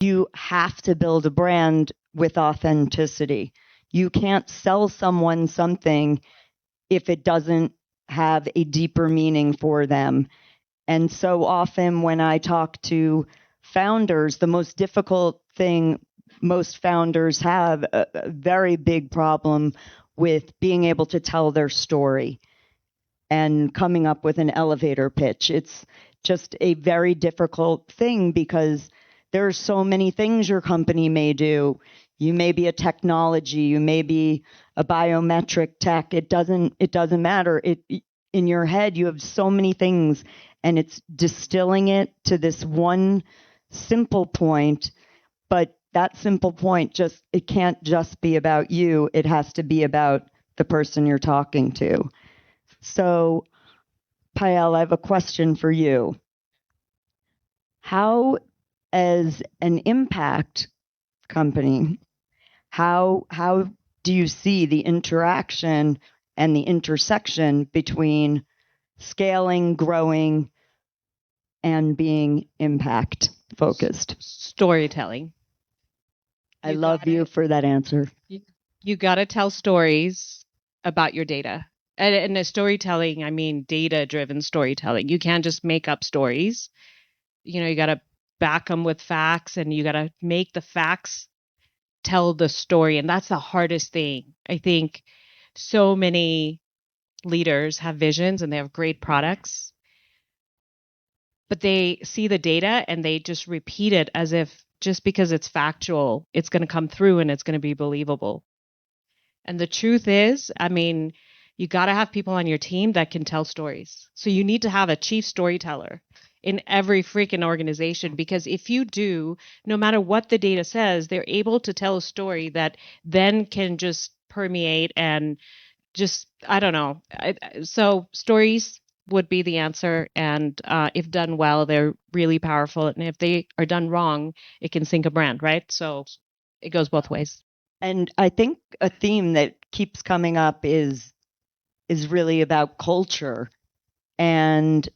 You have to build a brand with authenticity. You can't sell someone something if it doesn't have a deeper meaning for them. And so often when I talk to founders, the most difficult thing most founders have a very big problem with being able to tell their story and coming up with an elevator pitch. It's just a very difficult thing because there are so many things your company may do. You may be a technology, you may be a biometric tech. It doesn't matter. In your head, you have so many things, and it's distilling it to this one simple point. But that simple point it can't just be about you. It has to be about the person you're talking to. So, Payel, I have a question for you. How, as an impact company, how do you see the interaction and the intersection between scaling, growing, and being impact focused? Storytelling. I love you for that answer. You got to tell stories about your data. And the storytelling, I mean data-driven storytelling. You can't just make up stories. You got to back them with facts, and you got to make the facts tell the story. And that's the hardest thing. I think so many leaders have visions and they have great products, but they see the data and they just repeat it as if just because it's factual, it's going to come through and it's going to be believable. And the truth is, I mean, you got to have people on your team that can tell stories. So you need to have a chief storyteller in every freaking organization, because if you do, no matter what the data says, they're able to tell a story that then can just permeate and just, I don't know. So stories would be the answer. And if done well, they're really powerful. And if they are done wrong, it can sink a brand, right? So it goes both ways. And I think a theme that keeps coming up is really about culture. And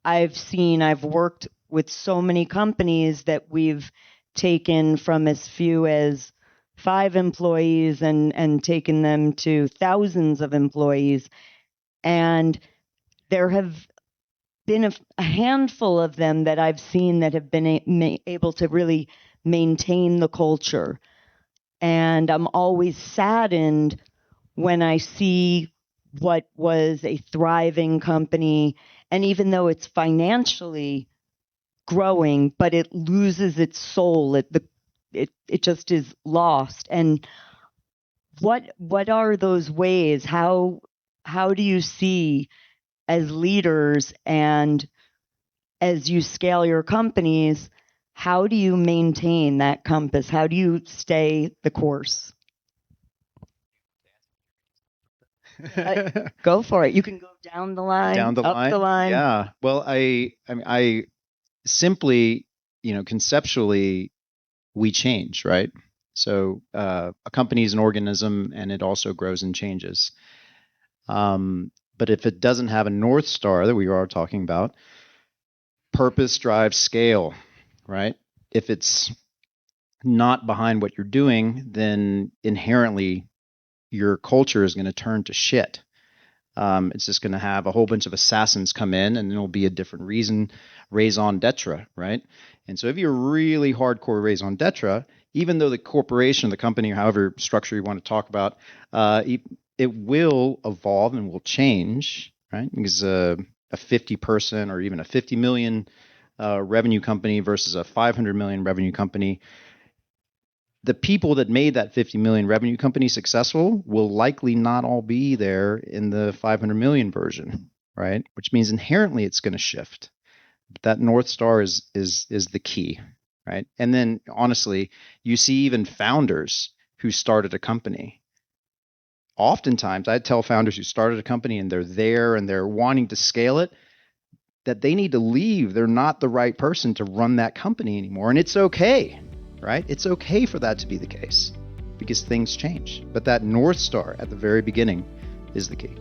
I've worked with so many companies that we've taken from as few as 5 employees and taken them to thousands of employees. And there have been a handful of them that I've seen that have been able to really maintain the culture. And I'm always saddened when I see what was a thriving company, and even though it's financially growing, but it loses its soul. It just is lost. And what are those ways? How do you see, as leaders and as you scale your companies, how do you maintain that compass? How do you stay the course? Go for it. You can go down the line, up the line. Yeah. Well, I simply, conceptually, we change, right? So a company is an organism, and it also grows and changes. But if it doesn't have a North Star that we are talking about, purpose drives scale, right? If it's not behind what you're doing, then inherently your culture is going to turn to shit. It's just going to have a whole bunch of assassins come in, and it'll be a different raison d'etre, right? And so if you're really hardcore raison d'etre, even though the corporation, the company, or however structure you want to talk about, it will evolve and will change, right? Because a 50-person or even a 50 million revenue company versus a 500 million revenue company, the people that made that 50 million revenue company successful will likely not all be there in the 500 million version, right? Which means inherently it's going to shift. But that North Star is the key, right? And then honestly, you see even founders who started a company. Oftentimes, I tell founders who started a company and they're there and they're wanting to scale it, that they need to leave. They're not the right person to run that company anymore. And it's okay. Right? It's okay for that to be the case because things change. But that North Star at the very beginning is the key.